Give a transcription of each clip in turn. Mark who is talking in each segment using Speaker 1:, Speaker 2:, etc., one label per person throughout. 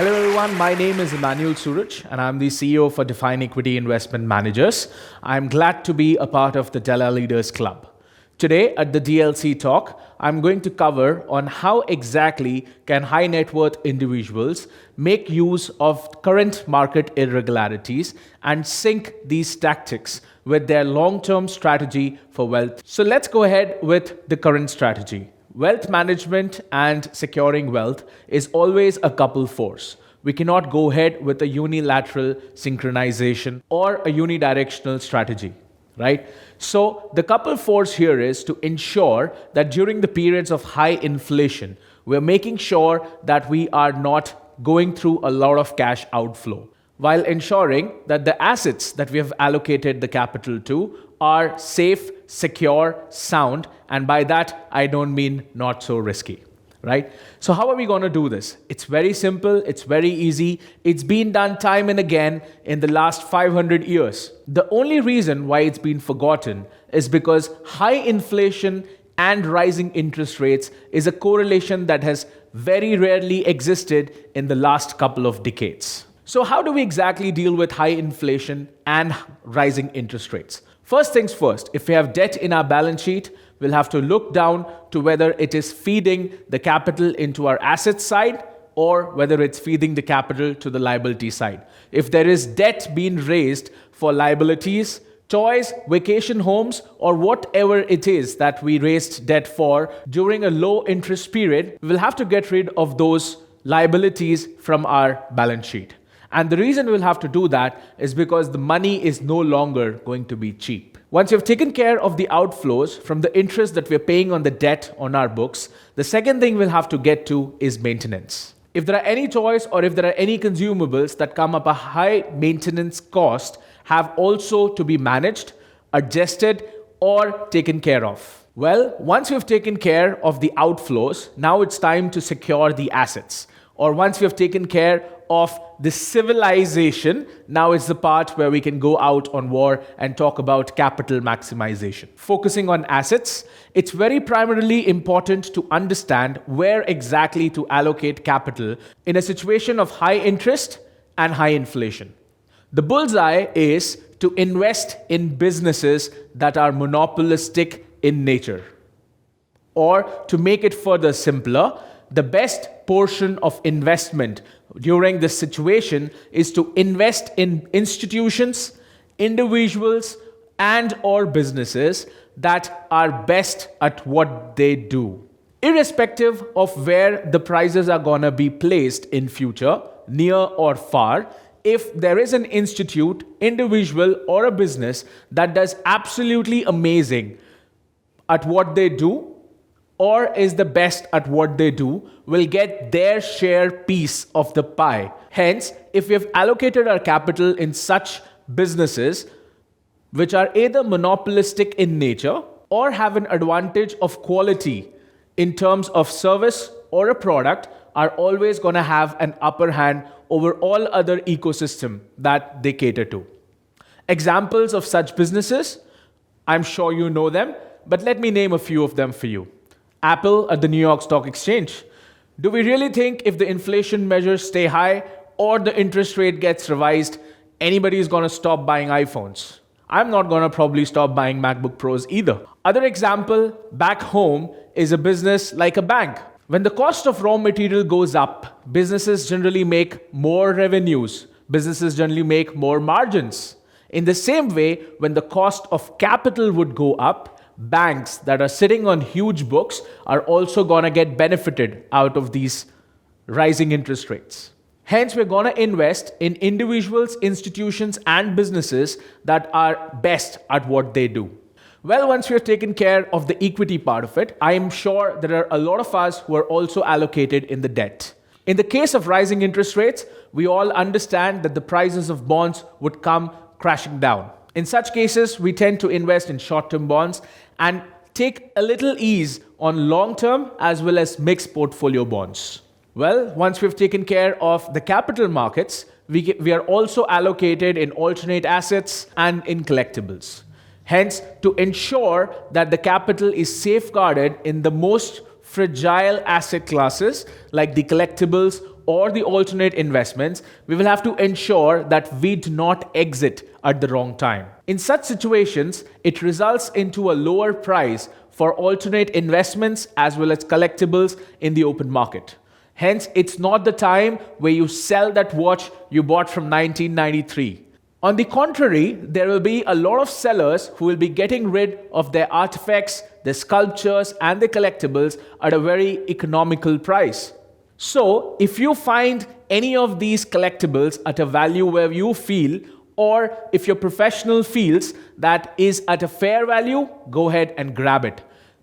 Speaker 1: Hello everyone, my name is Emmanuel Suraj and I'm the CEO for DefinEquit Investment Managers. I'm glad to be a part of the Della Leaders Club. Today at the DLC talk, I'm going to cover on how exactly can high net worth individuals make use of current market irregularities and sync these tactics with their long-term strategy for wealth. So let's go ahead with the current strategy. Wealth management and securing wealth is always a couple force. We cannot go ahead with a unilateral synchronization or a unidirectional strategy, right? So the couple force here is to ensure that during the periods of high inflation, we're making sure that we are not going through a lot of cash outflow, while ensuring that the assets that we have allocated the capital to are safe, secure, sound, and by that, I don't mean not so risky, right? So how are we going to do this? It's very simple, it's very easy, it's been done time and again in the last 500 years. The only reason why it's been forgotten is because high inflation and rising interest rates is a correlation that has very rarely existed in the last couple of decades. So how do we exactly deal with high inflation and rising interest rates? First things first, if we have debt in our balance sheet, we'll have to look down to whether it is feeding the capital into our asset side or whether it's feeding the capital to the liability side. If there is debt being raised for liabilities, toys, vacation homes, or whatever it is that we raised debt for during a low interest period, we'll have to get rid of those liabilities from our balance sheet. And the reason we'll have to do that is because the money is no longer going to be cheap. Once you've taken care of the outflows from the interest that we're paying on the debt on our books, the second thing we'll have to get to is maintenance. If there are any toys or if there are any consumables that come up a high maintenance cost, have also to be managed, adjusted, or taken care of. Well, once we've taken care of the outflows, now it's time to secure the assets. Or once we have taken care of the civilization, now it's the part where we can go out on war and talk about capital maximization. Focusing on assets, it's very primarily important to understand where exactly to allocate capital in a situation of high interest and high inflation. The bullseye is to invest in businesses that are monopolistic in nature. Or to make it further simpler, the best portion of investment during this situation is to invest in institutions, individuals, and or businesses that are best at what they do. Irrespective of where the prices are gonna be placed in future, near or far, if there is an institute, individual, or a business that does absolutely amazing at what they do, or is the best at what they do, will get their share piece of the pie. Hence, if we have allocated our capital in such businesses which are either monopolistic in nature or have an advantage of quality in terms of service or a product, are always going to have an upper hand over all other ecosystem that they cater to. Examples of such businesses, I'm sure you know them, but let me name a few of them for you. Apple at the New York Stock Exchange. Do we really think if the inflation measures stay high or the interest rate gets revised, anybody is going to stop buying iPhones? I'm not going to probably stop buying MacBook Pros either. Other example, back home, is a business like a bank. When the cost of raw material goes up, businesses generally make more revenues. Businesses generally make more margins. In the same way, when the cost of capital would go up, banks that are sitting on huge books are also going to get benefited out of these rising interest rates. Hence, we're going to invest in individuals, institutions, and businesses that are best at what they do. Well, once we have taken care of the equity part of it, I am sure there are a lot of us who are also allocated in the debt. In the case of rising interest rates, we all understand that the prices of bonds would come crashing down. In such cases, we tend to invest in short-term bonds and take a little ease on long-term as well as mixed portfolio bonds. Well, once we've taken care of the capital markets, we are also allocated in alternate assets and in collectibles. Hence, to ensure that the capital is safeguarded in the most fragile asset classes like the collectibles or the alternate investments, we will have to ensure that we do not exit at the wrong time. In such situations, it results into a lower price for alternate investments as well as collectibles in the open market. Hence, it's not the time where you sell that watch you bought from 1993. On the contrary, there will be a lot of sellers who will be getting rid of their artifacts, their sculptures, and their collectibles at a very economical price. So, if you find any of these collectibles at a value where you feel, or if your professional feels that is at a fair value, go ahead and grab it.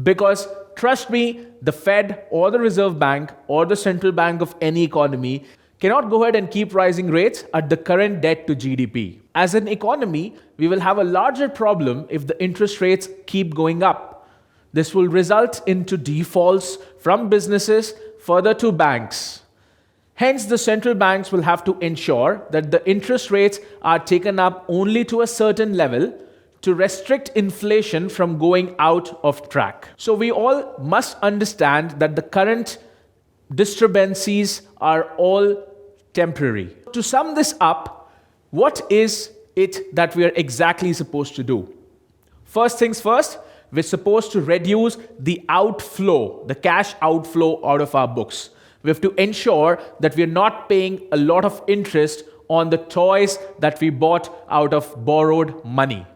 Speaker 1: Because trust me, the Fed or the Reserve Bank or the central bank of any economy cannot go ahead and keep rising rates at the current debt to GDP. As an economy, we will have a larger problem if the interest rates keep going up. This will result into defaults from businesses further to banks. Hence, the central banks will have to ensure that the interest rates are taken up only to a certain level to restrict inflation from going out of track. So we all must understand that the current disturbances are all temporary. To sum this up, what is it that we are exactly supposed to do? First things first, we're supposed to reduce the outflow, the cash outflow out of our books. We have to ensure that we're not paying a lot of interest on the toys that we bought out of borrowed money.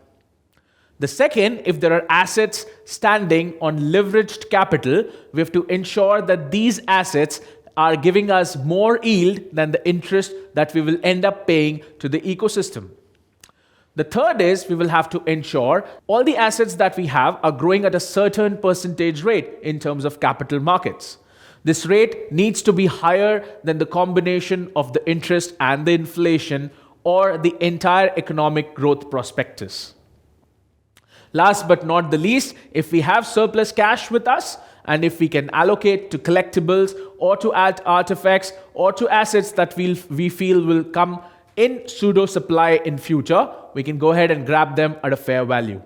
Speaker 1: The second, if there are assets standing on leveraged capital, we have to ensure that these assets are giving us more yield than the interest that we will end up paying to the ecosystem. The third is we will have to ensure all the assets that we have are growing at a certain percentage rate in terms of capital markets. This rate needs to be higher than the combination of the interest and the inflation or the entire economic growth prospectus. Last but not the least, if we have surplus cash with us and if we can allocate to collectibles or to add artifacts or to assets that we feel will come in pseudo supply in future, we can go ahead and grab them at a fair value.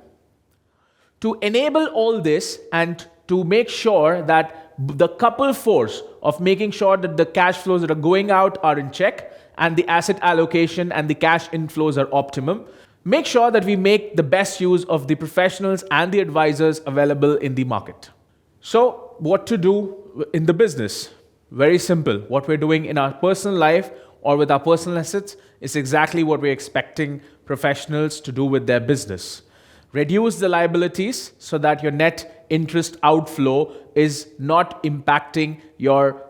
Speaker 1: To enable all this and to make sure that the couple force of making sure that the cash flows that are going out are in check and the asset allocation and the cash inflows are optimum, make sure that we make the best use of the professionals and the advisors available in the market. So, what to do in the business? Very simple. What we're doing in our personal life or with our personal assets is exactly what we're expecting professionals to do with their business. Reduce the liabilities so that your net interest outflow is not impacting your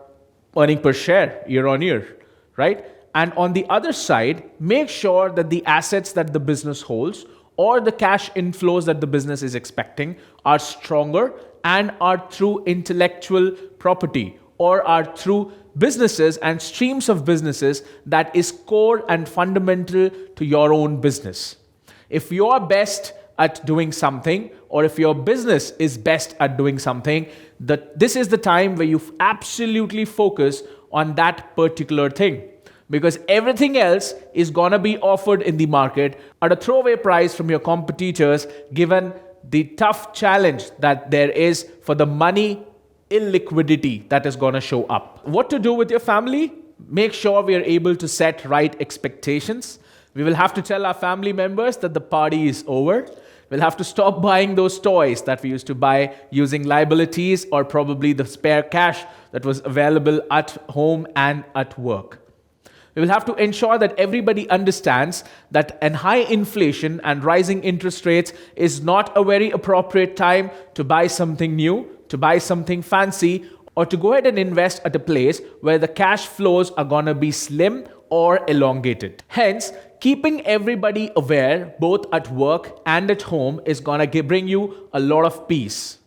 Speaker 1: earning per share year on year, right? And on the other side, make sure that the assets that the business holds or the cash inflows that the business is expecting are stronger and are through intellectual property or are through businesses and streams of businesses that is core and fundamental to your own business. If you're best at doing something, or if your business is best at doing something, this is the time where you absolutely focus on that particular thing. Because everything else is going to be offered in the market at a throwaway price from your competitors, given the tough challenge that there is for the money illiquidity that is going to show up. What to do with your family? Make sure we are able to set right expectations. We will have to tell our family members that the party is over. We'll have to stop buying those toys that we used to buy using liabilities or probably the spare cash that was available at home and at work. We will have to ensure that everybody understands that a high inflation and rising interest rates is not a very appropriate time to buy something new, to buy something fancy, or to go ahead and invest at a place where the cash flows are going to be slim or elongated. Hence, keeping everybody aware, both at work and at home, is going to bring you a lot of peace.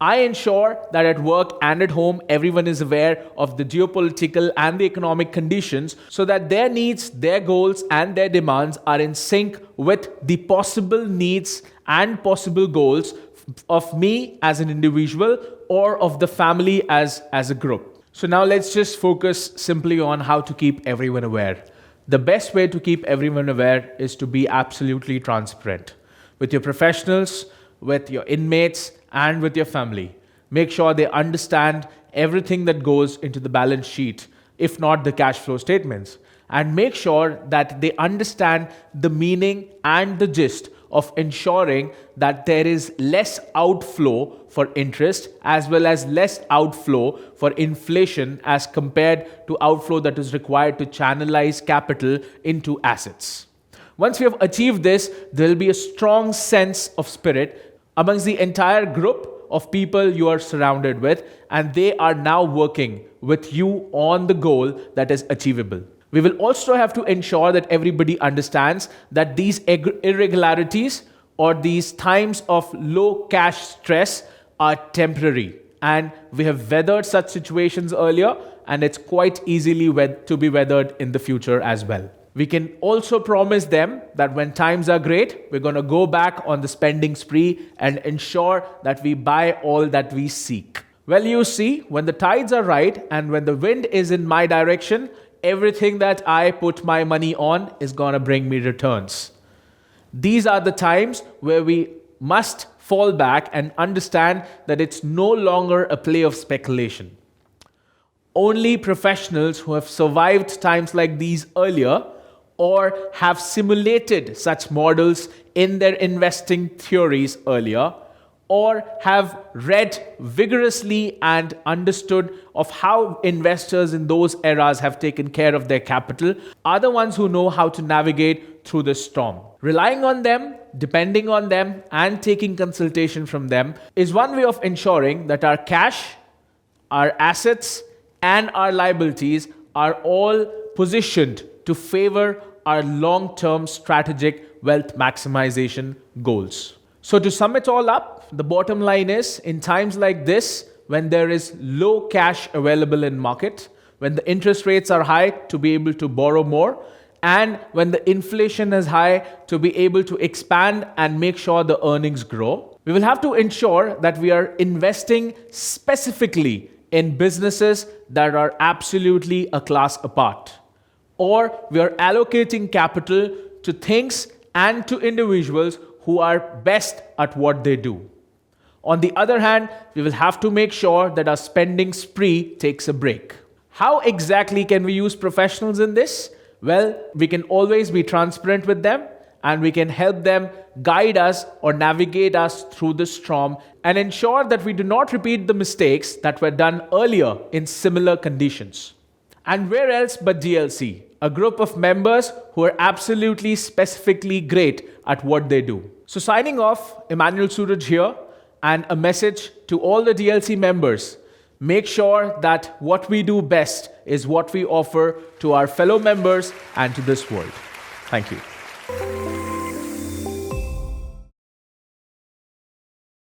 Speaker 1: I ensure that at work and at home, everyone is aware of the geopolitical and the economic conditions so that their needs, their goals, and their demands are in sync with the possible needs and possible goals of me as an individual or of the family as a group. So now let's just focus simply on how to keep everyone aware. The best way to keep everyone aware is to be absolutely transparent with your professionals, with your inmates, and with your family. Make sure they understand everything that goes into the balance sheet if not the cash flow statements, and make sure that they understand the meaning and the gist of ensuring that there is less outflow for interest as well as less outflow for inflation as compared to outflow that is required to channelize capital into assets. Once we have achieved this, there will be a strong sense of spirit amongst the entire group of people you are surrounded with, and they are now working with you on the goal that is achievable. We will also have to ensure that everybody understands that these irregularities or these times of low cash stress are temporary. And we have weathered such situations earlier, and it's quite easily to be weathered in the future as well. We can also promise them that when times are great, we're going to go back on the spending spree and ensure that we buy all that we seek. Well, you see, when the tides are right and when the wind is in my direction, everything that I put my money on is going to bring me returns. These are the times where we must fall back and understand that it's no longer a play of speculation. Only professionals who have survived times like these earlier or have simulated such models in their investing theories earlier, or have read vigorously and understood of how investors in those eras have taken care of their capital, are the ones who know how to navigate through the storm. Relying on them, depending on them, and taking consultation from them is one way of ensuring that our cash, our assets, and our liabilities are all positioned to favor our long-term strategic wealth maximization goals. So to sum it all up, the bottom line is, in times like this, when there is low cash available in market, when the interest rates are high, to be able to borrow more, and when the inflation is high, to be able to expand and make sure the earnings grow, we will have to ensure that we are investing specifically in businesses that are absolutely a class apart, or we are allocating capital to things and to individuals who are best at what they do. On the other hand, we will have to make sure that our spending spree takes a break. How exactly can we use professionals in this? Well, we can always be transparent with them, and we can help them guide us or navigate us through the storm and ensure that we do not repeat the mistakes that were done earlier in similar conditions. And where else but DLC? A group of members who are absolutely specifically great at what they do. So signing off, Emmanuel Suraj here, and a message to all the DLC members. Make sure that what we do best is what we offer to our fellow members and to this world. Thank you.